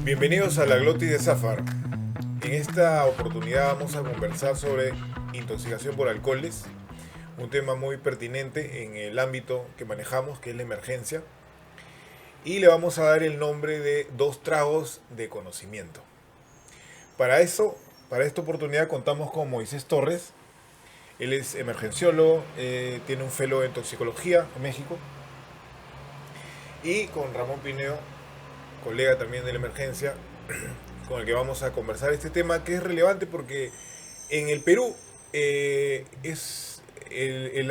Bienvenidos a la Glotis de Zafar. En esta oportunidad vamos a conversar sobre intoxicación por alcoholes, un tema muy pertinente en el ámbito que manejamos, que es la emergencia, y le vamos a dar el nombre de 2 tragos de conocimiento. Para eso, para esta oportunidad contamos con Moisés Torres. Él es emergenciólogo, tiene un fellow en toxicología en México, y con Ramón Pineo, colega también de la emergencia, con el que vamos a conversar este tema que es relevante porque en el Perú el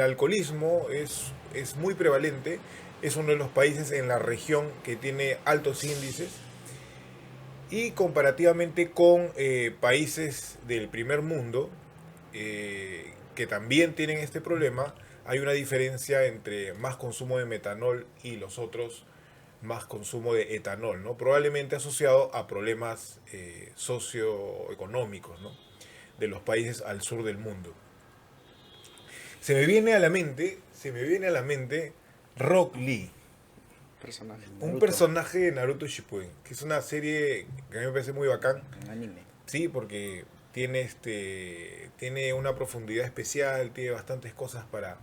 alcoholismo es muy prevalente, es uno de los países en la región que tiene altos índices y comparativamente con países del primer mundo que también tienen este problema, hay una diferencia entre más consumo de metanol y los otros más consumo de etanol, ¿no? Probablemente asociado a problemas socioeconómicos, ¿no? De los países al sur del mundo. Se me viene a la mente Rock Lee, un personaje de Naruto Shippuden, que es una serie que a mí me parece muy bacán. Un anime. Sí, porque tiene una profundidad especial, tiene bastantes cosas para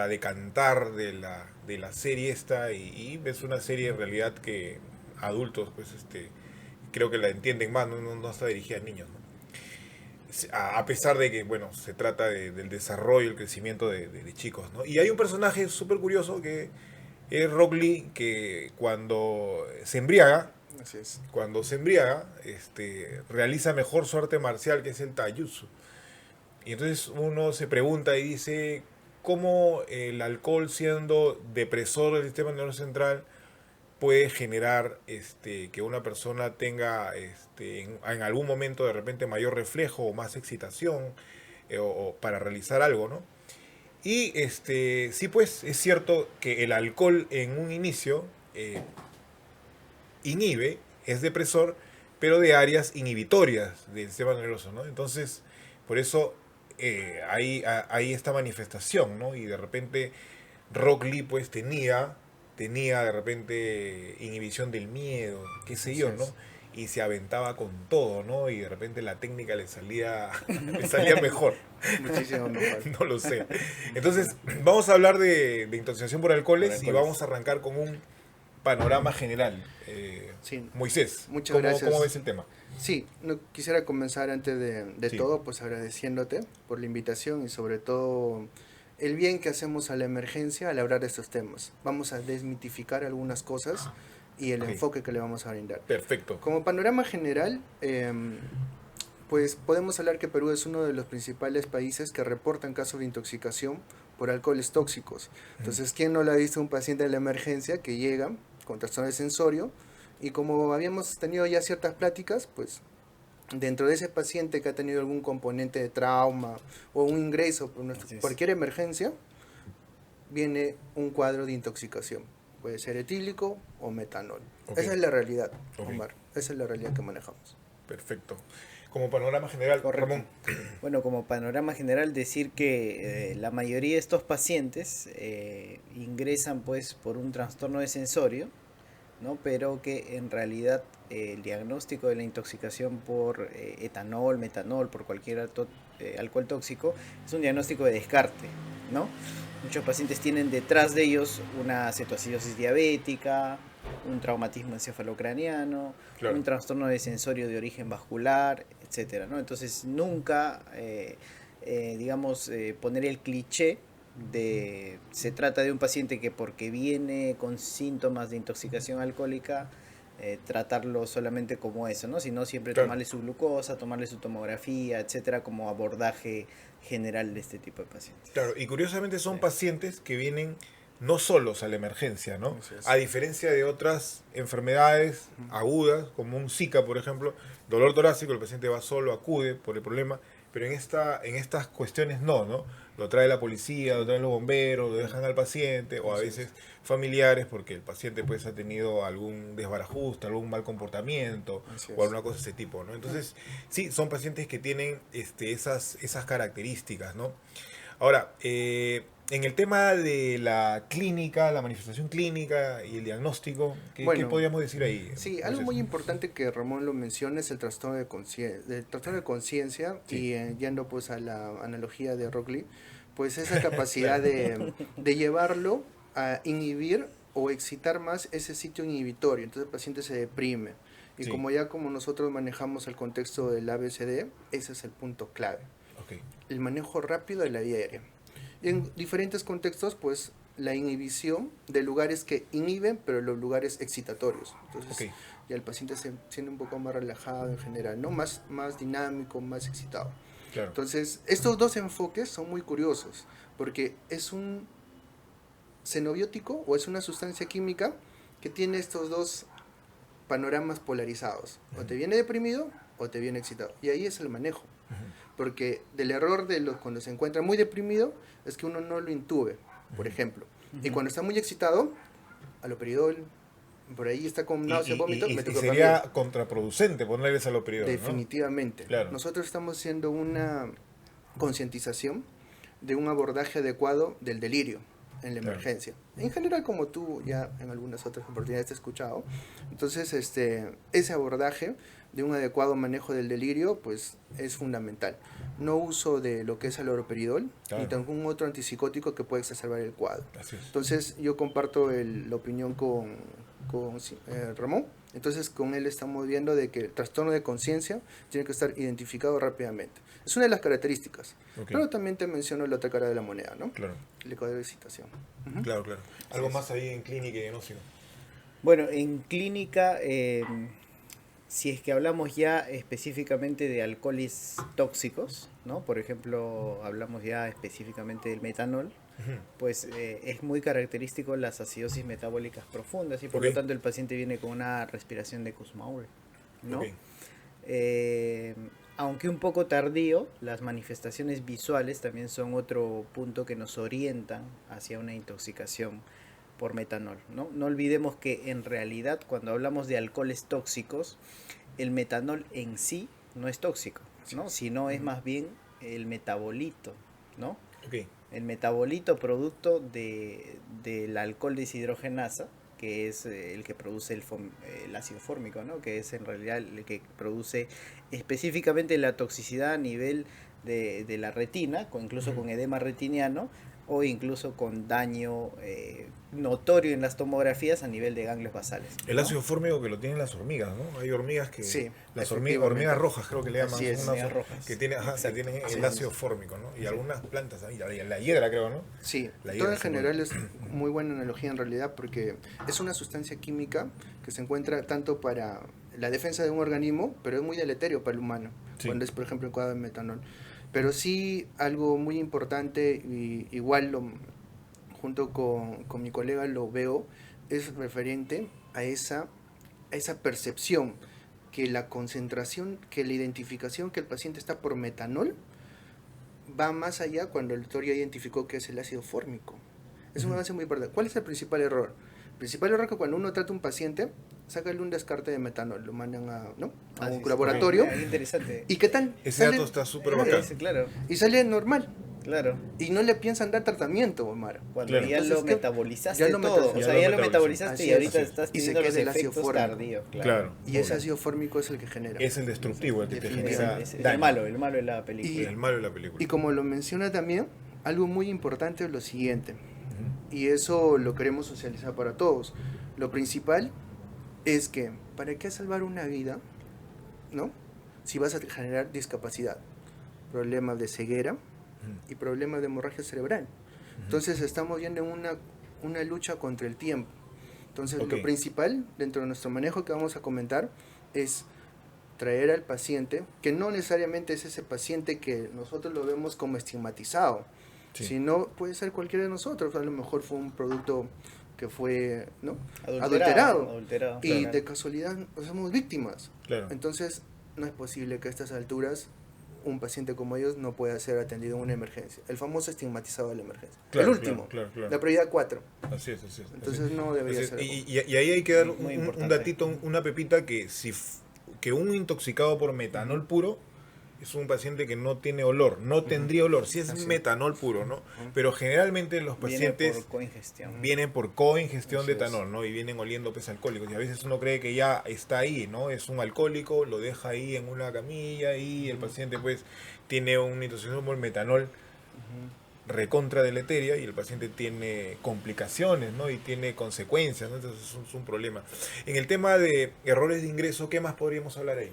decantar de la serie esta y es una serie en realidad que adultos pues creo que la entienden más, no está dirigida a niños, ¿no? A pesar de que bueno se trata del desarrollo, el crecimiento de chicos, ¿no? Y hay un personaje súper curioso que es Rock Lee, que Así es. cuando se embriaga realiza mejor su arte marcial, que es el taijutsu. Y entonces uno se pregunta y dice, ¿cómo el alcohol, siendo depresor del sistema nervioso central, puede generar que una persona tenga en algún momento de repente mayor reflejo o más excitación o para realizar algo, ¿no? Y sí, pues es cierto que el alcohol en un inicio inhibe, es depresor, pero de áreas inhibitorias del sistema nervioso, ¿no? Entonces, por eso hay esta manifestación, ¿no? Y de repente Rock Lee pues tenía de repente inhibición del miedo, qué sé Así yo, ¿no? es. Y se aventaba con todo, ¿no? Y de repente la técnica le salía mejor. Muchísimo mejor. No lo sé. Entonces, vamos a hablar de intoxicación por Por alcoholes y alcoholes. vamos a arrancar con un panorama general. Sí, Moisés, muchas gracias. ¿cómo ves el tema? Sí, no, quisiera comenzar antes de Sí. todo, pues agradeciéndote por la invitación y sobre todo el bien que hacemos a la emergencia al hablar de estos temas. Vamos a desmitificar algunas cosas y el Ok. enfoque que le vamos a brindar. Perfecto. Como panorama general, pues podemos hablar que Perú es uno de los principales países que reportan casos de intoxicación por alcoholes tóxicos. Entonces, ¿quién no le ha visto un paciente de la emergencia que llega con trastorno de sensorio? Y como habíamos tenido ya ciertas pláticas, pues dentro de ese paciente que ha tenido algún componente de trauma o un ingreso por Así es. cualquier emergencia, viene un cuadro de intoxicación. Puede ser etílico o metanol. Ok. Esa es la realidad, Ok. Omar. Esa es la realidad que manejamos. Perfecto. Como panorama general, Correcto. Ramón. Bueno, como panorama general decir que la mayoría de estos pacientes ingresan pues por un trastorno de sensorio, ¿no? Pero que en realidad el diagnóstico de la intoxicación por etanol, metanol, por cualquier alcohol tóxico, es un diagnóstico de descarte, ¿no? Muchos pacientes tienen detrás de ellos una cetoacidosis diabética, un traumatismo encefalocraniano, Claro. un trastorno de sensorio de origen vascular, etcétera, ¿no? Entonces nunca, poner el cliché de se trata de un paciente que porque viene con síntomas de intoxicación alcohólica, tratarlo solamente como eso, ¿no? Sino siempre Claro. tomarle su glucosa, tomarle su tomografía, etcétera, como abordaje general de este tipo de pacientes. Claro, y curiosamente son Sí. pacientes que vienen no solos a la emergencia, ¿no? Así es. A diferencia de otras enfermedades agudas, como un Zika, por ejemplo, dolor torácico, el paciente va solo, acude por el problema, pero en estas cuestiones no. Lo trae la policía, lo traen los bomberos, lo dejan al paciente, o a Así veces familiares, porque el paciente pues ha tenido algún desbarajuste, algún mal comportamiento, Así o es. alguna cosa de ese tipo, ¿no? Entonces, sí, son pacientes que tienen esas características, ¿no? Ahora, en el tema de la clínica, la manifestación clínica y el diagnóstico, ¿qué Bueno, podríamos decir ahí? sí, algo muy importante que Ramón lo menciona es el trastorno de conciencia Sí. y yendo pues a la analogía de Rock Lee, pues esa capacidad de llevarlo a inhibir o excitar más ese sitio inhibitorio, entonces el paciente se deprime. Y Sí. como nosotros manejamos el contexto del ABCD, ese es el punto clave, Ok. el manejo rápido de la vía aérea. Y en diferentes contextos, pues la inhibición de lugares que inhiben, pero los lugares excitatorios. Entonces, Ok. ya el paciente se siente un poco más relajado en general, ¿no? Más dinámico, más excitado. Claro. Entonces, estos dos enfoques son muy curiosos, porque es un xenobiótico o es una sustancia química que tiene estos dos panoramas polarizados. O te viene deprimido o te viene excitado. Y ahí es el manejo. Porque del error de cuando se encuentra muy deprimido es que uno no lo intube, por ejemplo. Y cuando está muy excitado, aloperidol, por ahí está con náuseas, vómitos, Y metoclopramida. sería contraproducente ponerles aloperidol, ¿no? Definitivamente. Claro. Nosotros estamos haciendo una concientización de un abordaje adecuado del delirio en la Claro. emergencia. En general, como tú ya en algunas otras oportunidades te he escuchado. Entonces, ese abordaje de un adecuado manejo del delirio, pues es fundamental. No uso de lo que es el aloperidol, Claro. ni ningún otro antipsicótico que pueda exacerbar el cuadro. Así es. Entonces, yo comparto la opinión con Ramón. Entonces, con él estamos viendo de que el trastorno de conciencia tiene que estar identificado rápidamente. Es una de las características. Ok. Pero también te menciono la otra cara de la moneda, ¿no? Claro. El cuadro de excitación. Ujú. Claro, claro. Algo más ahí en clínica y diagnóstico. Bueno, en clínica, si es que hablamos ya específicamente de alcoholes tóxicos, ¿no? Por ejemplo, hablamos ya específicamente del metanol, pues es muy característico las acidosis metabólicas profundas y por Ok. lo tanto el paciente viene con una respiración de Kussmaul, ¿no? Ok. Aunque un poco tardío, las manifestaciones visuales también son otro punto que nos orientan hacia una intoxicación por metanol, ¿no? No olvidemos que en realidad cuando hablamos de alcoholes tóxicos, el metanol en sí no es tóxico, ¿no? Sino es más bien el metabolito, ¿no? Ok. El metabolito producto del alcohol deshidrogenasa, que es el que produce el ácido fórmico, ¿no? Que es en realidad el que produce específicamente la toxicidad a nivel de la retina, incluso con edema retiniano, o incluso con daño notorio en las tomografías a nivel de ganglios basales, El ¿no? ácido fórmico que lo tienen las hormigas, ¿no? Hay hormigas que... Sí, las efectivamente. hormigas rojas creo que le llaman. Así es, son hormigas rojas. que tienen, ajá, que Exacto. tienen Así el es. ácido fórmico, ¿no? Y algunas plantas, ahí, la hiedra creo, ¿no? Sí, La todo hiedra, en sí, general es muy buena analogía en realidad porque es una sustancia química que se encuentra tanto para la defensa de un organismo, pero es muy deleterio para el humano, Sí. cuando es por ejemplo el cuadro de metanol. Pero sí algo muy importante, y igual junto con mi colega lo veo, es referente a esa percepción que la concentración, que la identificación que el paciente está por metanol va más allá cuando el doctor ya identificó que es el ácido fórmico. Es un avance muy importante. ¿Cuál es el principal error? El principal error es que cuando uno trata a un paciente, sácale un descarte de metanol, lo mandan a un Sí, laboratorio. sí, interesante. ¿Y qué tal? Ese dato está súper bacán. Claro, Y sale normal. claro. Y no le piensan dar tratamiento, Omar. Cuando Claro. ya Entonces, lo ¿qué? metabolizaste Ya lo todo, o sea, ya lo metabolizaste Así y es, ahorita así es. estás Y se teniendo los queda el ácido efectos fórmico. tardíos, Claro. Y ese ácido fórmico es el que genera. Es el destructivo, el que te genera Definitivamente. Es daño. el malo de la película. El malo de la película. Y como lo menciona también, algo muy importante es lo siguiente. Ujú. Y eso lo queremos socializar para todos. Lo principal es que, ¿para qué salvar una vida? ¿No? Si vas a generar discapacidad, problemas de ceguera y problemas de hemorragia cerebral. Entonces estamos viendo una lucha contra el tiempo. Entonces Ok. lo principal dentro de nuestro manejo que vamos a comentar es traer al paciente, que no necesariamente es ese paciente que nosotros lo vemos como estigmatizado, Sí. sino puede ser cualquiera de nosotros. A lo mejor fue un producto que fue, ¿no?, Adulterado. y Claro. de casualidad somos víctimas. Claro. Entonces no es posible que a estas alturas un paciente como ellos no pueda ser atendido en una emergencia. El famoso estigmatizado de la emergencia. Claro, El último, claro, claro. la prioridad 4. Así es, así es. Entonces así es. no debería Así es. ser. Y ahí hay que dar Muy un importante. datito, una pepita que que un intoxicado por metanol puro es un paciente que no tiene olor, no tendría olor, si es Así. metanol puro, ¿no? Pero generalmente los pacientes Viene por coingestión. vienen por coingestión de Así es. etanol, ¿no? Y vienen oliendo pues alcohólicos. Y a veces uno cree que ya está ahí, ¿no? Es un alcohólico, lo deja ahí en una camilla y el paciente pues tiene una intoxicación por metanol recontra deleteria y el paciente tiene complicaciones, ¿no? Y tiene consecuencias, ¿no? Entonces es un problema. En el tema de errores de ingreso, ¿qué más podríamos hablar ahí?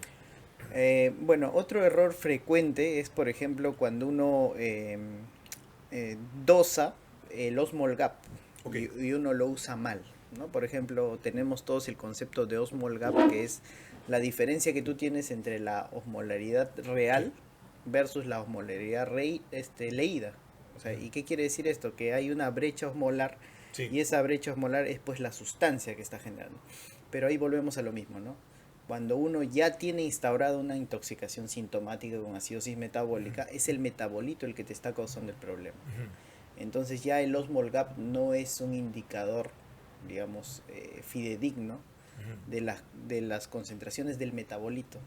Bueno, otro error frecuente es, por ejemplo, cuando uno dosa el Osmol Gap Ok. y uno lo usa mal, ¿no? Por ejemplo, tenemos todos el concepto de Osmol Gap, que es la diferencia que tú tienes entre la osmolaridad real versus la osmolaridad leída. O sea, ¿y qué quiere decir esto? Que hay una brecha osmolar Sí. y esa brecha osmolar es pues la sustancia que está generando. Pero ahí volvemos a lo mismo, ¿no? Cuando uno ya tiene instaurada una intoxicación sintomática con acidosis metabólica, es el metabolito el que te está causando el problema. Ujú. Entonces ya el Osmol Gap no es un indicador, digamos, fidedigno Ujú. de las concentraciones del metabolito,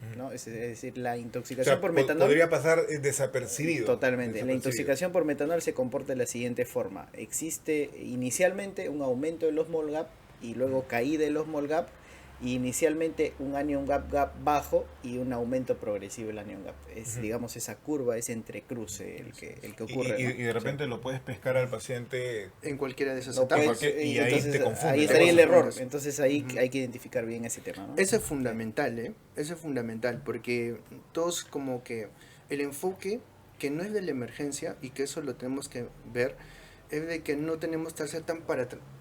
Ujú. ¿no? Es decir, la O intoxicación sea, por metanol... podría pasar desapercibido. Totalmente. La Desapercibido. intoxicación por metanol se comporta de la siguiente forma. Existe inicialmente un aumento del Osmol Gap y luego caída del Osmol Gap, y inicialmente un anion gap bajo y un aumento progresivo del anion gap. Es, Ujú. digamos, esa curva, ese entrecruce el que ocurre. Y, ¿no? y de repente lo puedes pescar al paciente. En cualquiera de esas No etapas. puedes, y ahí entonces, te confunde ahí la estaría el cosa. error. Entonces ahí Ujú. hay que identificar bien ese tema, ¿no? Eso es fundamental, ¿eh? Eso es fundamental, porque todos como que el enfoque que no es de la emergencia y que eso lo tenemos que ver, es de que no tenemos que ser tan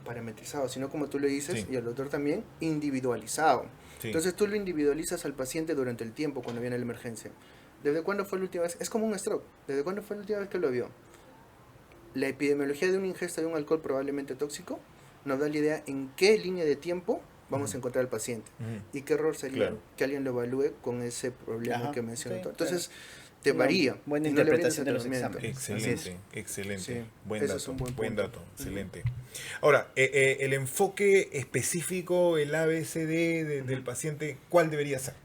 parametrizado, sino como tú le dices, Sí. y al doctor también, individualizado. Sí. Entonces tú lo individualizas al paciente durante el tiempo cuando viene la emergencia. ¿Desde cuándo fue la última vez? Es como un stroke. ¿Desde cuándo fue la última vez que lo vio? La epidemiología de una ingesta de un alcohol probablemente tóxico nos da la idea en qué línea de tiempo vamos a encontrar al paciente. Ujú. Y qué error sería Claro. que alguien lo evalúe con ese problema Ajá, que mencionó. sí, Entonces, te Una varía. buena y no le brindes interpretación de los tratamiento. exámenes. Excelente, excelente. Sí, Buen ese dato, es un buen buen punto. dato, excelente. Ahora, el enfoque específico, el ABCD del paciente, ¿cuál debería ser?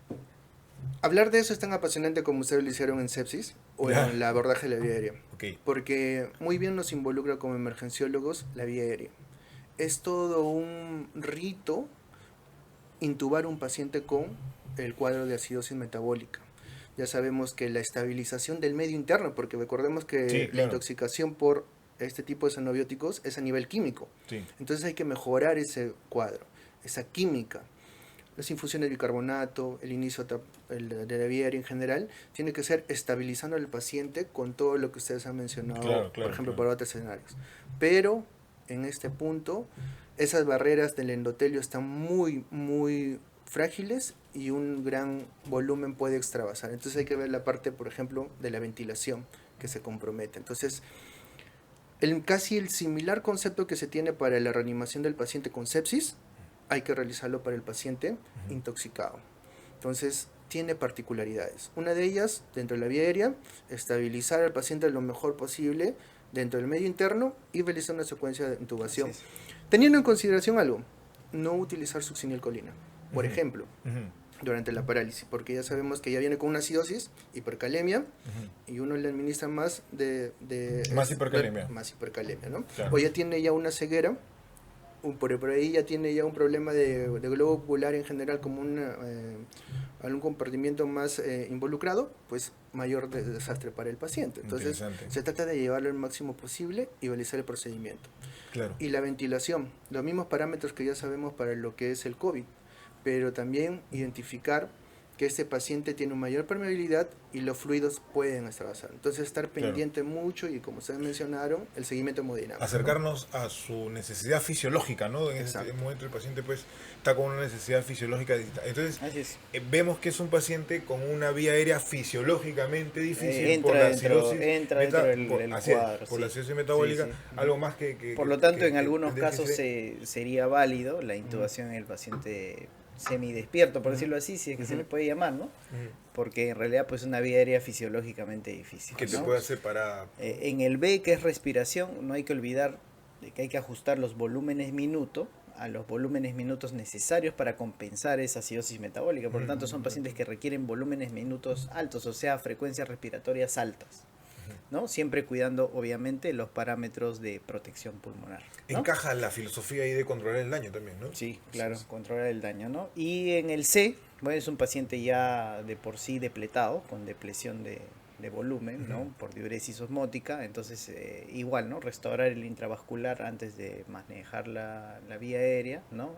Hablar de eso es tan apasionante como ustedes lo hicieron en sepsis o Ya. en el abordaje de la vía aérea. Ok, Porque muy bien nos involucra como emergenciólogos la vía aérea. Es todo un rito intubar un paciente con el cuadro de acidosis metabólica. Ya sabemos que la estabilización del medio interno, porque recordemos que Sí, la claro. intoxicación por este tipo de xenobióticos es a nivel químico. sí. Entonces hay que mejorar ese cuadro, esa química. Las infusiones de bicarbonato, el inicio de la vía aérea en general, tiene que ser estabilizando al paciente con todo lo que ustedes han mencionado, Claro, por ejemplo, claro. para otros escenarios. Pero en este punto, esas barreras del endotelio están muy, muy frágiles y un gran volumen puede extravasar. Entonces hay que ver la parte, por ejemplo, de la ventilación que se compromete. Entonces, casi el similar concepto que se tiene para la reanimación del paciente con sepsis, hay que realizarlo para el paciente intoxicado. Entonces, tiene particularidades. Una de ellas, dentro de la vía aérea, estabilizar al paciente lo mejor posible dentro del medio interno y realizar una secuencia de intubación. Así es. Teniendo en consideración algo, no utilizar succinilcolina, por Ujú. ejemplo, Ujú, durante la parálisis, porque ya sabemos que ya viene con una acidosis, hipercalemia, ujú. y uno le administra más Más hipercalemia. más hipercalemia, ¿no? Claro. O ya tiene ya una ceguera, por ahí ya tiene ya un problema de globo ocular en general, como algún compartimiento más involucrado, pues mayor desastre para el paciente. Entonces Interesante. se trata de llevarlo el máximo posible y realizar el procedimiento. Claro. Y la ventilación, los mismos parámetros que ya sabemos para lo que es el COVID, pero también identificar que este paciente tiene una mayor permeabilidad y los fluidos pueden extravasar. Entonces estar Claro. pendiente mucho y, como ustedes mencionaron, el seguimiento hemodinámico, ¿no? Acercarnos a su necesidad fisiológica, ¿no? En este Exacto. momento el paciente pues está con una necesidad fisiológica distinta. Entonces, Así es. vemos que es un paciente con una vía aérea fisiológicamente difícil Entra por la dentro- acidosis entra dentro del así es, cuadro, por sí. la acidosis metabólica, Sí, sí. algo más Por lo tanto, que- en que algunos casos déficit. sería válido la intubación en el paciente semidespierto, por decirlo así, si es que se le puede llamar, ¿no? Ujú. Porque en realidad pues una vía aérea fisiológicamente difícil. Que te ¿no? puede hacer para... En el B, que es respiración, no hay que olvidar de que hay que ajustar los volúmenes minuto a los volúmenes minutos necesarios para compensar esa acidosis metabólica. Por lo tanto, son pacientes que requieren volúmenes minutos altos, o sea, frecuencias respiratorias altas, ¿no? Siempre cuidando, obviamente, los parámetros de protección pulmonar, ¿no? Encaja la filosofía ahí de controlar el daño también, ¿no? Sí, claro, controlar el daño, ¿no? Y en el C, bueno, es un paciente ya de por sí depletado, con depresión de volumen, ¿no? Por diuresis osmótica, entonces igual, ¿no? Restaurar el intravascular antes de manejar la vía aérea, ¿no?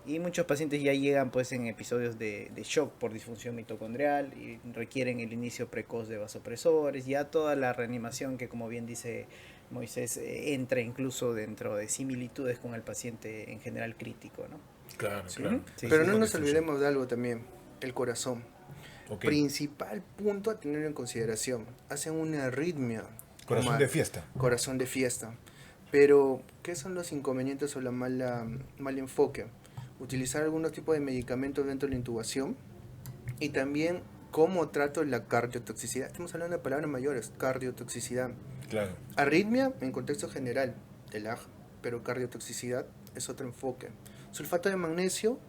Y muchos pacientes ya llegan pues en episodios de shock por disfunción mitocondrial y requieren el inicio precoz de vasopresores, ya toda la reanimación que, como bien dice Moisés, entra incluso dentro de similitudes con el paciente en general crítico, ¿no? Claro, Sí. claro. Sí. Pero no nos olvidemos de algo también, el corazón. Ok. Principal punto a tener en consideración. Hacen una arritmia. Corazón de fiesta. Corazón de fiesta. Pero, ¿qué son los inconvenientes o la mal enfoque? Utilizar algunos tipos de medicamentos dentro de la intubación y también cómo trato la cardiotoxicidad. Estamos hablando de palabras mayores, cardiotoxicidad. Claro. Arritmia en contexto general, el AG, pero cardiotoxicidad es otro enfoque. Sulfato de magnesio,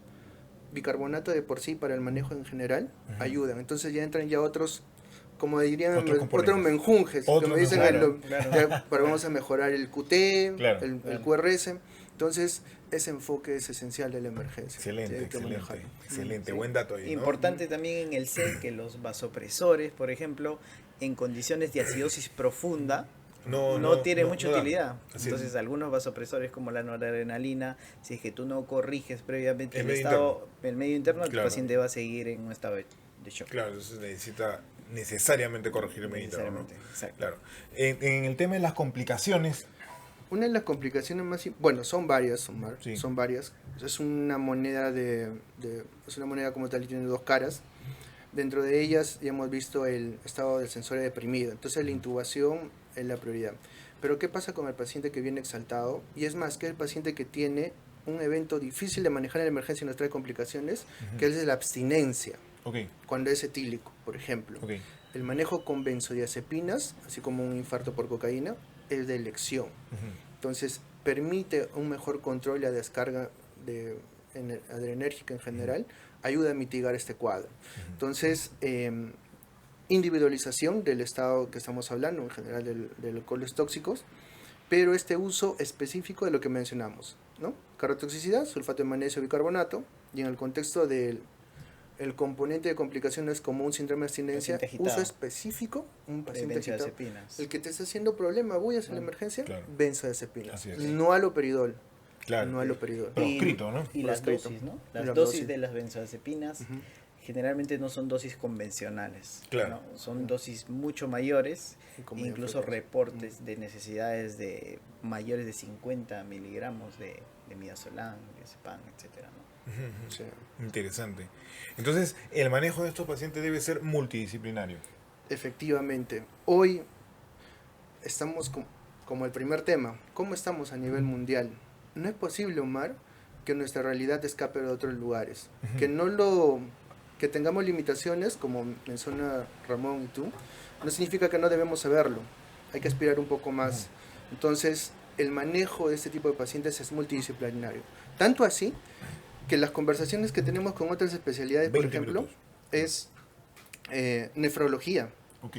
bicarbonato de por sí para el manejo en general, ayudan. Entonces ya entran ya otros, como dirían, otros menjunjes, que me dicen, claro. pero vamos a mejorar el QT, Claro. el QRS. Entonces, ese enfoque es esencial de la emergencia. Excelente, Hay que manejarlo. excelente. Sí. Buen dato ahí, ¿no? Importante también en el C que los vasopresores, por ejemplo, en condiciones de acidosis profunda, no tiene mucha utilidad. Así Entonces, es. algunos vasopresores como la noradrenalina, si es que tú no corriges previamente El el medio estado, el medio interno, Claro. el paciente va a seguir en un estado de shock. Claro, entonces necesita necesariamente corregir el medicamento, ¿no? Necesariamente, exacto. Claro. En el tema de las complicaciones, Una de las complicaciones bueno, son varias, Omar, Sí. son varias. Es una moneda es una moneda como tal y tiene dos caras. Dentro de ellas ya hemos visto el estado del sensor deprimido, entonces la intubación es la prioridad. Pero ¿qué pasa con el paciente que viene exaltado? Y es más, que el paciente que tiene un evento difícil de manejar en la emergencia y nos trae complicaciones, que es la abstinencia, ok, cuando es etílico, por ejemplo. ok. El manejo con benzodiazepinas, así como un infarto por cocaína, es de elección. Entonces, permite un mejor control y la descarga adrenérgica en general, ayuda a mitigar este cuadro. Entonces, individualización del estado que estamos hablando, en general de alcoholes tóxicos, pero este uso específico de lo que mencionamos, ¿no? Cardiotoxicidad, sulfato de magnesio, bicarbonato, y en el contexto del el componente de complicaciones como un síndrome de abstinencia, Paciente agitado. uso específico, un De paciente agitado. benzodiazepinas. El que te está haciendo problema, voy a hacer la emergencia, Claro. benzodiazepina. Así es. No aloperidol. Claro. No aloperidol. Proscrito, ¿no? Y las Proscrito. dosis, ¿no? Las Las dosis dosis. de las benzodiazepinas Ujú. generalmente no son dosis convencionales. Claro. ¿no? Son dosis mucho mayores, Y con mayor incluso frecuencia. reportes de necesidades de mayores de 50 miligramos de midazolam, diazepam, etcétera, ¿no? Sí. Interesante. Entonces, el manejo de estos pacientes debe ser multidisciplinario. Efectivamente. Hoy estamos como el primer tema. ¿Cómo estamos a nivel mundial? No es posible, Omar, que nuestra realidad escape de otros lugares. Que tengamos limitaciones, como menciona Ramón y tú, no significa que no debemos saberlo. Hay que aspirar un poco más. Entonces, el manejo de este tipo de pacientes es multidisciplinario. Tanto así que las conversaciones que tenemos con otras especialidades, por 20 ejemplo, minutos. es nefrología, Ok,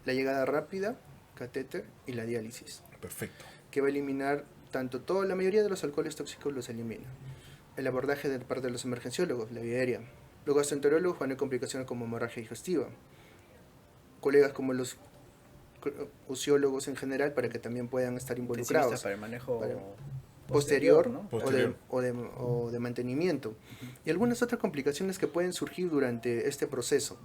la llegada rápida, catéter y la diálisis, perfecto. que va a eliminar la mayoría de los alcoholes tóxicos los elimina. El abordaje de parte de los emergenciólogos, la vía aérea. Los gastroenterólogos van a complicaciones como hemorragia digestiva. Colegas como los usiólogos en general para que también puedan estar Intensivistas involucrados. para el manejo Para- posterior, posterior, ¿no? Posterior. o de mantenimiento. Y algunas otras complicaciones que pueden surgir durante este proceso.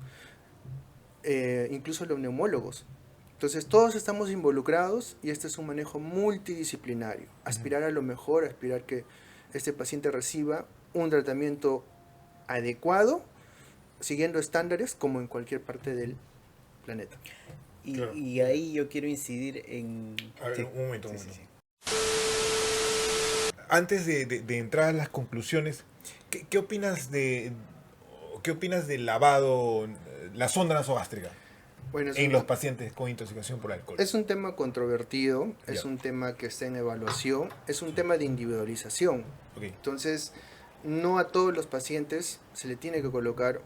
Incluso los neumólogos. Entonces todos estamos involucrados y este es un manejo multidisciplinario. Aspirar a lo mejor, aspirar que este paciente reciba un tratamiento adecuado, siguiendo estándares como en cualquier parte del planeta. Y, Claro. y ahí yo quiero incidir en... A ver, Sí. un momento, un Sí, momento. sí, sí. Antes de entrar a las conclusiones, ¿qué opinas del lavado, la sonda nasogástrica? Bueno, en los pacientes con intoxicación por alcohol? es un tema controvertido, es Ya. un tema que está en evaluación, es un tema de individualización. Ok. Entonces, no a todos los pacientes se le tiene que colocar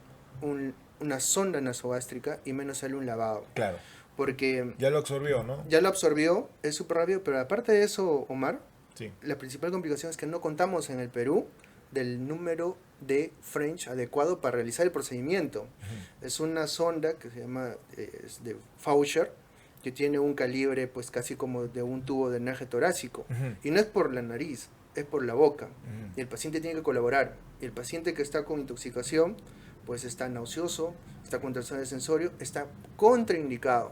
una sonda nasogástrica y menos sale un lavado. Claro. Porque Ya lo absorbió, ¿no? ya lo absorbió, es súper rápido, pero aparte de eso, Omar, Sí. la principal complicación es que no contamos en el Perú del número de French adecuado para realizar el procedimiento. Es una sonda que se llama es de Faucher, que tiene un calibre pues casi como de un tubo de drenaje torácico. Ujú. Y no es por la nariz, es por la boca. Ujú. Y el paciente tiene que colaborar. Y el paciente que está con intoxicación, pues está nauseoso, está con trastorno de sensorio, está contraindicado.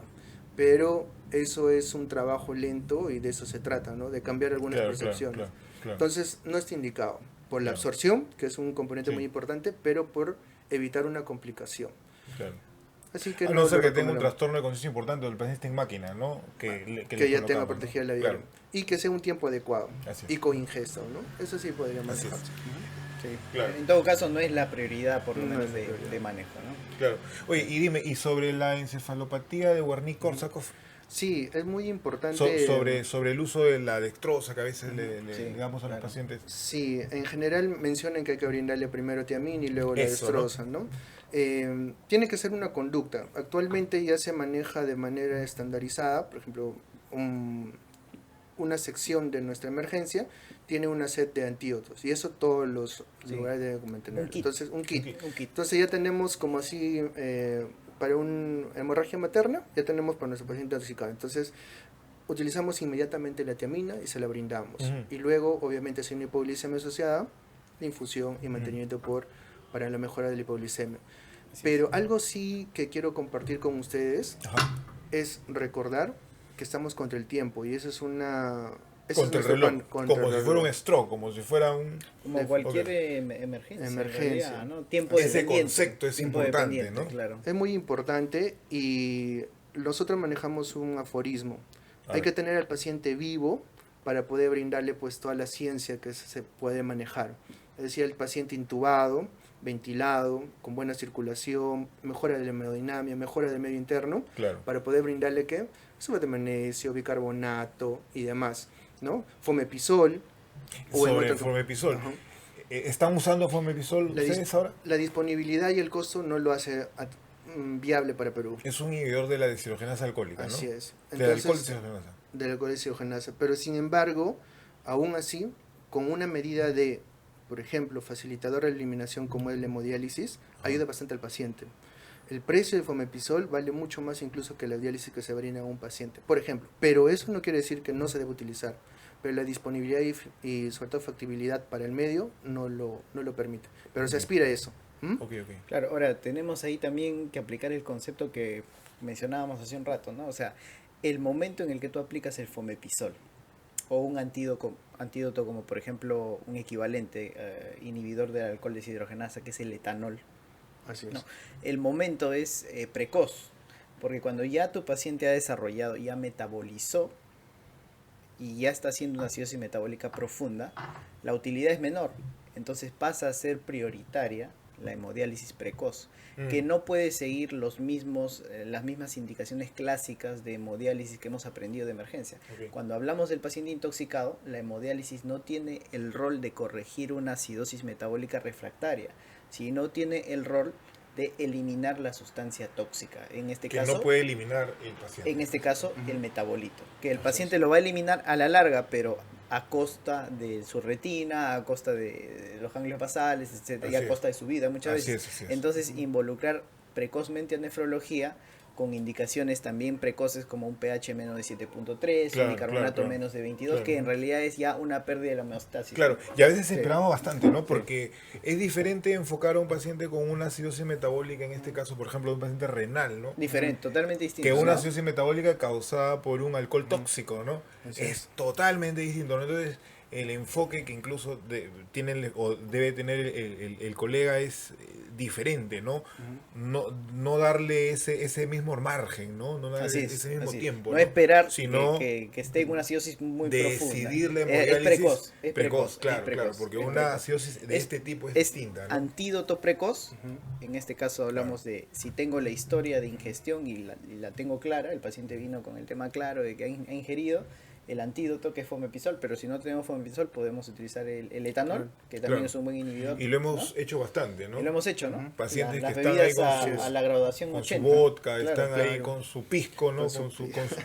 Pero eso es un trabajo lento y de eso se trata, ¿no? De cambiar algunas Claro, claro, percepciones. claro. Entonces, no está indicado por la Claro. absorción, que es un componente Sí. muy importante, pero por evitar una complicación. Claro. Así que A no ser lo que tenga un recomendamos. trastorno de conciencia importante del paciente en máquina, ¿no? Que Que le ya tenga colocamos, protegida ¿no? la vía Claro. y que sea un tiempo adecuado Así es. y con ingesto, ¿no? Eso sí podría Así es. manejarse. Sí. Claro. En todo caso, no es la prioridad, por lo No menos, es la prioridad. de manejo, ¿no? Claro. Oye, y dime, ¿y sobre la encefalopatía de Wernicke-Korsakoff? Sí, es muy importante. Sobre el uso de la dextrosa que a veces le Sí, damos a los claro. pacientes. Sí, en general mencionan que hay que brindarle primero tiamina y luego la Eso, destroza, ¿no? Tiene que ser una conducta. Actualmente ya se maneja de manera estandarizada, por ejemplo, una sección de nuestra emergencia tiene una set de antídotos y eso todos los Sí. lugares deben mantener. Un kit. Entonces, un kit. Un kit. Entonces ya tenemos como así, para una hemorragia materna, ya tenemos para nuestro paciente intoxicado. Entonces, utilizamos inmediatamente la tiamina y se la brindamos. Ujú. Y luego, obviamente, si hay una hipoglicemia asociada, la infusión y mantenimiento para la mejora de la hipoglicemia. Pero algo sí que quiero compartir con ustedes Ajá. es recordar que estamos contra el tiempo y eso es una... ese es Contra el nuestro reloj. contra Como el si fuera un reloj. stroke, como si fuera un... Como de- cualquier ok. emergencia. en Emergencia. realidad, ¿no? Tiempo Ese dependiente. concepto es Tiempo importante, dependiente, ¿no? Claro. Es muy importante y nosotros manejamos un aforismo. A Hay ver. que tener al paciente vivo para poder brindarle pues toda la ciencia que se puede manejar. Es decir, el paciente intubado, ventilado, con buena circulación, mejora de la hemodinamia, mejora del medio interno, Claro. para poder brindarle ¿qué? Sulfato de magnesio, bicarbonato y demás, ¿no? Fomepizol. o en Sobre el otro- Fomepizol. Ajá. ¿Están usando Fomepizol La dis- ustedes ahora? La disponibilidad y el costo no lo hace viable para Perú. Es un inhibidor de la deshidrogenasa alcohólica, ¿no? Así es. De alcohol Entonces, deshidrogenasa. del alcohol deshidrogenasa. Pero sin embargo, aún así, con una medida de, por ejemplo, facilitador de eliminación como es la hemodiálisis, ayuda bastante al paciente. El precio del Fomepizol vale mucho más incluso que la diálisis que se brinda a un paciente, por ejemplo. Pero eso no quiere decir que no se debe utilizar. Pero la disponibilidad y sobre todo factibilidad para el medio no lo permite. Pero se Ok. aspira a eso. ¿Mm? Ok, ok. Claro, ahora tenemos ahí también que aplicar el concepto que mencionábamos hace un rato, ¿no? O sea, el momento en el que tú aplicas el Fomepizol o un antídoto como por ejemplo un equivalente inhibidor del alcohol deshidrogenasa que es el etanol, Así es. no, el momento es precoz, porque cuando ya tu paciente ha desarrollado, ya metabolizó y ya está haciendo una acidosis metabólica profunda, la utilidad es menor, entonces pasa a ser prioritaria la hemodiálisis precoz, que no puede seguir las mismas indicaciones clásicas de hemodiálisis que hemos aprendido de emergencia. Ok. Cuando hablamos del paciente intoxicado, la hemodiálisis no tiene el rol de corregir una acidosis metabólica refractaria, sino tiene el rol de eliminar la sustancia tóxica. En este Que caso, no puede eliminar el paciente. en este caso, Ujú. el metabolito, que el Así paciente es. lo va a eliminar a la larga, pero a costa de su retina, a costa de los ganglios basales, etcétera, y Así a es. costa de su vida muchas Así veces. es, así es. Entonces, involucrar precozmente a nefrología con indicaciones también precoces como un pH menos de 7.3, Claro, un bicarbonato claro. menos de 22, Claro. que en realidad es ya una pérdida de la homeostasis. Claro, y a veces Sí. esperamos bastante, ¿no? Porque es diferente enfocar a un paciente con una acidosis metabólica, en este caso, por ejemplo, de un paciente renal, ¿no? Diferente, totalmente distinto. Que una ¿no? acidosis metabólica causada por un alcohol tóxico, ¿no? Así Es totalmente distinto, ¿no? Entonces, el enfoque que incluso o debe tener el colega es diferente, ¿no? No darle ese mismo margen, ¿no? No darle ese mismo tiempo. No esperar sino que esté en una acidosis muy decidir la profunda. hemodiálisis Es precoz, claro, porque una acidosis de este tipo es distinta, ¿no? Antídoto precoz, en este caso hablamos de si tengo la historia de ingestión y la tengo clara, el paciente vino con el tema claro de que ha ingerido, el antídoto que es fomepizol, pero si no tenemos fomepizol podemos utilizar el etanol, que también es un buen inhibidor. Y lo hemos hecho bastante, ¿no? Y lo hemos hecho, ¿no? Pacientes Las que están ahí bebidas a la graduación con 80. su vodka, Claro, están ahí claro. con su pisco, ¿no?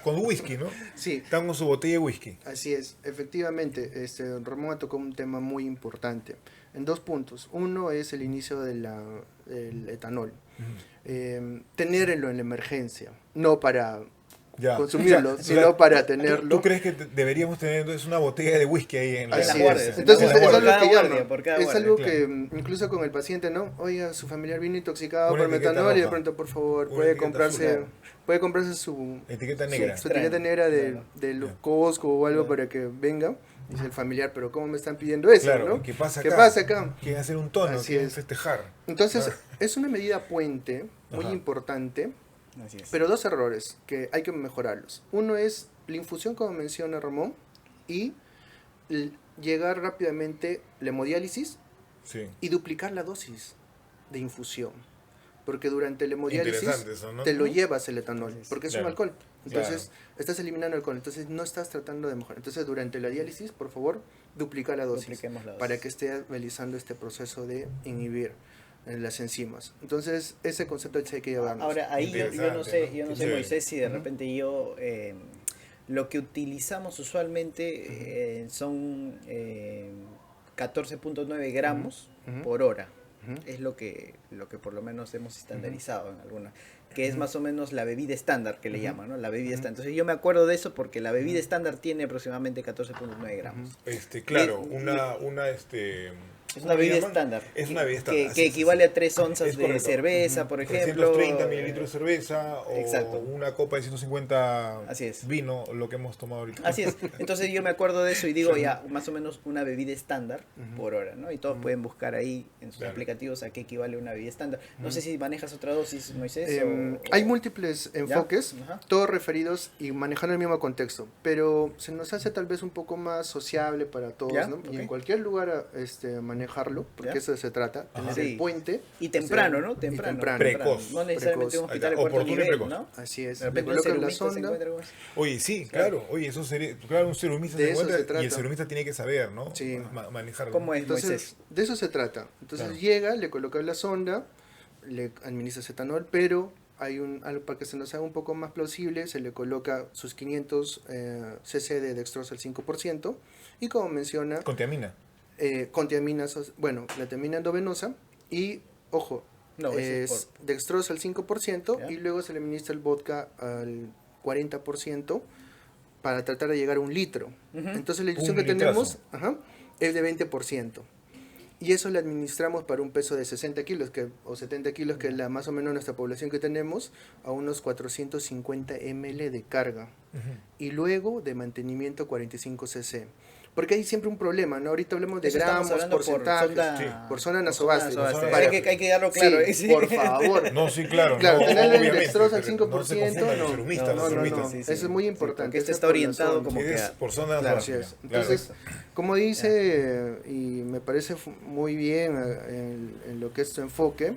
Con whisky, ¿no? Sí. Están con su botella de whisky. Así es, efectivamente, Ramón ha tocado un tema muy importante en 2 puntos. Uno es el inicio del etanol. Tenerlo en la emergencia, no para consumirlo, sino para tenerlo. ¿Tú crees que deberíamos tener entonces una botella de whisky ahí en la Así guardia? es. Entonces En la es algo guardia. que Por cada llama. guardia, por cada Es guardia, algo claro. que incluso con el paciente, ¿no? Oiga, su familiar vino intoxicado Una por etiqueta metanol y de roja. pronto, por favor, Una puede etiqueta comprarse, azul. puede comprarse su Etiqueta negra. su etiqueta negra de los Costco o algo Claro. para que venga. Dice el familiar, pero ¿cómo me están pidiendo eso? Claro, ¿no? ¿qué pasa ¿Qué acá? pasa acá? Quieren hacer un tono, Así quieren es. festejar. Entonces, es una medida puente muy Ajá. importante, Así es. pero 2 errores que hay que mejorarlos. Uno es la infusión, como menciona Ramón, y llegar rápidamente la hemodiálisis Sí. y duplicar la dosis de infusión. Porque durante la hemodiálisis Interesante eso, ¿no? te lo llevas el etanol, Así es. porque es Claro. un alcohol. Entonces, Claro. estás eliminando alcohol, entonces no estás tratando de mejorar. Entonces, durante la diálisis, por favor, duplica la dosis Dupliquemos la dosis. para que esté realizando este proceso de inhibir las enzimas. Entonces, ese concepto hay que llevarnos. Ahora, ahí yo no Interesante, sé, ¿no? yo no Qué sé, chévere. Moisés, si de repente lo que utilizamos usualmente son 14.9 gramos Ujú. por hora. Ujú. Es lo que por lo menos hemos estandarizado en alguna, que es más o menos la bebida estándar que le llaman, ¿no? La bebida estándar. Entonces yo me acuerdo de eso porque la bebida estándar tiene aproximadamente 14.9 gramos. Claro, Y- Es ¿cómo una le bebida llaman? estándar. Es una bebida que estándar. sí, sí, equivale sí. a 3 onzas Es de correcto. cerveza, por ejemplo. 330 mililitros de cerveza o Exacto. una copa de 150 Así es. vino, lo que hemos tomado ahorita. Así es. Entonces yo me acuerdo de eso y digo ya más o menos una bebida estándar Ujú. por hora, ¿no? Y todos pueden buscar ahí en sus Claro. aplicativos a qué equivale una bebida estándar. No sé si manejas otra dosis, Moisés. Hay múltiples enfoques, Ajá. todos referidos y manejando el mismo contexto, pero se nos hace tal vez un poco más sociable para todos, Ya, ¿no? Y ok. en cualquier lugar manejarlo, porque Ya. eso se trata, tener Sí. el puente. Y temprano, o sea, ¿no? y Temprano. Precoz. No necesariamente Precoz. un hospital de Acá, cuarto oportuno y nivel, precoz. ¿no? Así es, De le repente un colocan la serumista se sonda. encuentra con eso. Oye, sí, Claro. claro. Oye, eso sería, claro, un serumista De se eso encuentra se y trata. el serumista tiene que saber, ¿no? Sí. Manejarlo. ¿Cómo es, Entonces, Moisés? de eso se trata. Entonces Claro. llega, le coloca la sonda, le administras etanol, pero hay algo para que se nos haga un poco más plausible, se le coloca sus 500 cc de dextrosa al 5%, y como menciona, Contiamina. contiaminas, bueno, la tiamina endovenosa, y, ojo, No, ese es dextrosa al 5%, ¿Ya? y luego se le administra el vodka al 40% para tratar de llegar a 1 litro. Ujú. Entonces la inyección Un que tenemos litrazo. es de 20%. Y eso le administramos para un peso de 60 kilos o 70 kilos, que es la más o menos nuestra población que tenemos, a unos 450 ml de carga. Ujú. Y luego de mantenimiento 45 cc. Porque hay siempre un problema, ¿no? Ahorita hablamos de Eso estamos gramos, hablando porcentajes, por zona nasogástrica. nasogástrica. Para Hay que darlo claro. Sí, ¿eh? por favor. No, sí, claro. Claro, no, tenerle el obviamente, dextrosa al pero 5%, no se confundan no. los serumistas, No, los no, serumistas. no, sí, Eso es muy importante. porque este eso está por la orientado zona. como que Es a- por zona Claro, Así es. nasogástrica, claro. Entonces, como dice, y me parece muy bien en lo que es tu enfoque,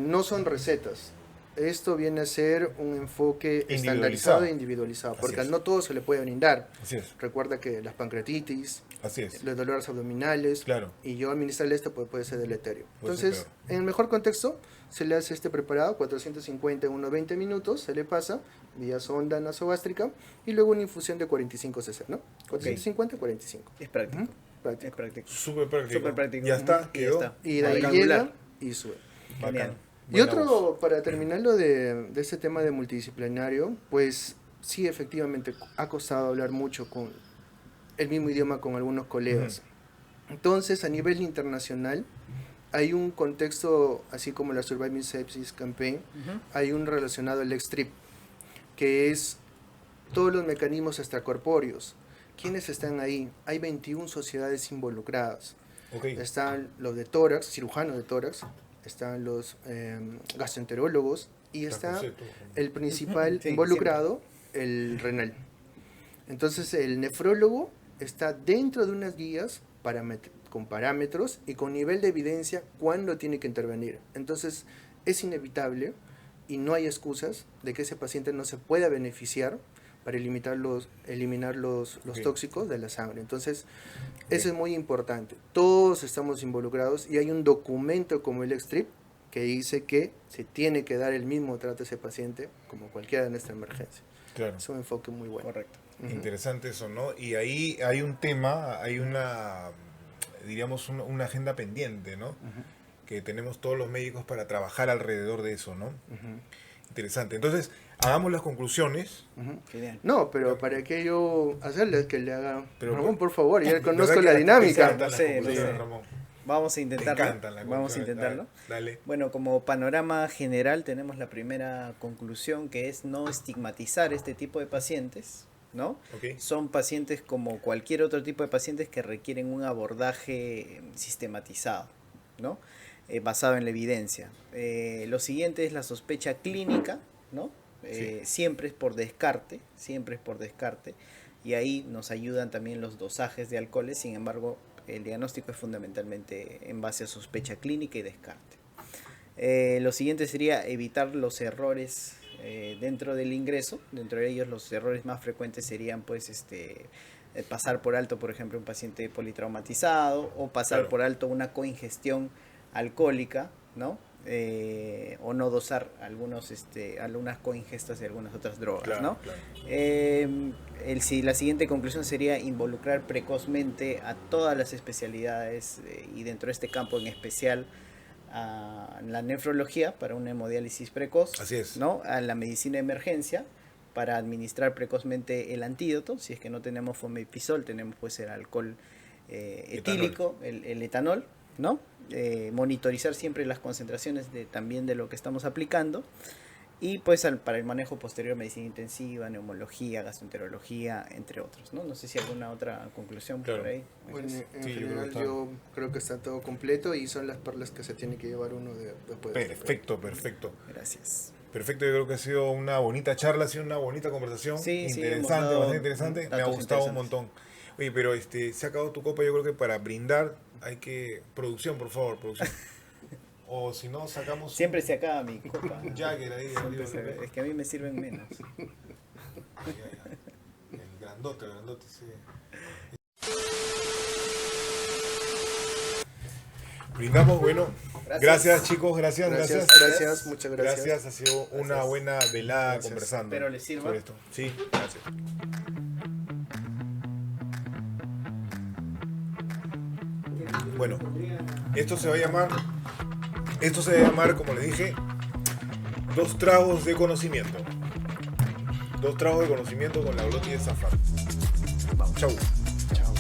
no son recetas. Esto viene a ser un enfoque estandarizado e individualizado, Así porque es. no todo se le puede brindar. Así es, Recuerda que las pancreatitis, así es. los dolores abdominales, Claro. y yo administrarle esto puede ser deleterio. Puede ser Entonces, en el mejor contexto, se le hace este preparado, 450 en unos 20 minutos, se le pasa vía sonda nasogástrica, y luego una infusión de 45 cc, ¿no? 450, 45. Es práctico. Ujú, práctico. Es práctico. Súper práctico. Súper práctico. Ya está, Ujú, y quedó. ya está. Y de ahí Rectangular. llega y sube. Bacán. Genial. Y Buena voz. otro, para terminarlo de este tema de multidisciplinario, pues sí, efectivamente, ha costado hablar mucho con el mismo idioma con algunos colegas. Entonces, a nivel internacional, hay un contexto, así como la Surviving Sepsis Campaign, Ujú. hay un relacionado al X-Trip, que es todos los mecanismos extracorpóreos. ¿quiénes están ahí? Hay 21 sociedades involucradas. Ok. Están los de tórax, cirujanos de tórax, están los gastroenterólogos y está el principal Sí, involucrado, el renal. Entonces el nefrólogo está dentro de unas guías con parámetros y con nivel de evidencia cuándo tiene que intervenir. Entonces es inevitable y no hay excusas de que ese paciente no se pueda beneficiar para eliminar los Ok. tóxicos de la sangre. Entonces, eso es muy importante. Todos estamos involucrados y hay un documento como el Extrip que dice que se tiene que dar el mismo trato a ese paciente como cualquiera de nuestra emergencia. Claro. Es un enfoque muy bueno. Correcto. Ujú. Interesante eso, ¿no? Y ahí hay un tema, hay una, diríamos, una agenda pendiente, ¿no? Ujú, Que tenemos todos los médicos para trabajar alrededor de eso, ¿no? ujú, Interesante. Entonces, hagamos las conclusiones. ujú. Genial. No, pero para que yo hacerle que le haga... Pero, Ramón, por favor, ya ¿Verdad conozco que la te dinámica. encantan las Sí, conclusiones, sí. Ramón? Vamos a Te intentarlo. encantan las Vamos a conclusiones. intentarlo. Dale. Bueno, como panorama general tenemos la primera conclusión, que es no estigmatizar este tipo de pacientes, ¿no? Ok. Son pacientes como cualquier otro tipo de pacientes que requieren un abordaje sistematizado, ¿no? Basado en la evidencia. Lo siguiente es la sospecha clínica, ¿no? Sí. Siempre es por descarte, y ahí nos ayudan también los dosajes de alcoholes. Sin embargo, el diagnóstico es fundamentalmente en base a sospecha clínica y descarte. Lo siguiente sería evitar los errores dentro del ingreso. Dentro de ellos los errores más frecuentes serían pues pasar por alto, por ejemplo, un paciente politraumatizado, o pasar Claro. por alto una coingestión alcohólica, ¿no? O no dosar algunas coingestas de algunas otras drogas, Claro, ¿no? claro. La siguiente conclusión sería involucrar precozmente a todas las especialidades y dentro de este campo en especial a la nefrología para una hemodiálisis precoz, Así es. ¿no? A la medicina de emergencia para administrar precozmente el antídoto. Si es que no tenemos fomepizol, tenemos pues el alcohol etílico, el etanol, ¿no? Monitorizar siempre las concentraciones también de lo que estamos aplicando. Y pues para el manejo posterior, medicina intensiva, neumología, gastroenterología, entre otros, ¿no? No sé si alguna otra conclusión Claro. por ahí. Bueno, en Sí, yo creo que general está- yo creo que está todo completo y son las perlas que se tiene que llevar uno después de este Perfecto, perfecto. Gracias. Perfecto, yo creo que ha sido una bonita charla, ha sido una bonita conversación. Sí, sí, hemos interesante, dado bastante interesante. Me ha datos gustado un interesantes. montón. Oye, pero se ha acabado tu copa, yo creo que para brindar hay que... Producción, por favor, producción. O si no, sacamos Siempre se acaba mi copa. un Jagger ahí. Siempre arriba. es que a mí me sirven menos. Ay, ay, ay. El grandote, sí. Brindamos, bueno. Gracias, chicos, gracias. Gracias, muchas gracias. Gracias, ha sido una buena velada Gracias. conversando. Espero les sirva. sobre esto. Sí, gracias. Bueno, esto se va a llamar, como les dije, 2 tragos de conocimiento. 2 tragos de conocimiento con la glotis de zafrán. Chau. Chao.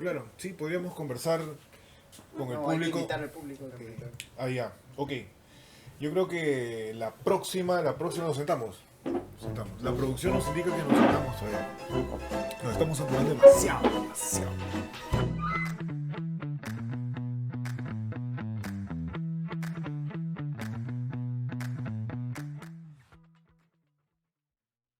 Claro. Sí, podríamos conversar con el público. al público que... Ah, ya, ok. Yo creo que la próxima nos sentamos. La producción nos indica que nos sentamos todavía. Nos estamos apurando demasiado.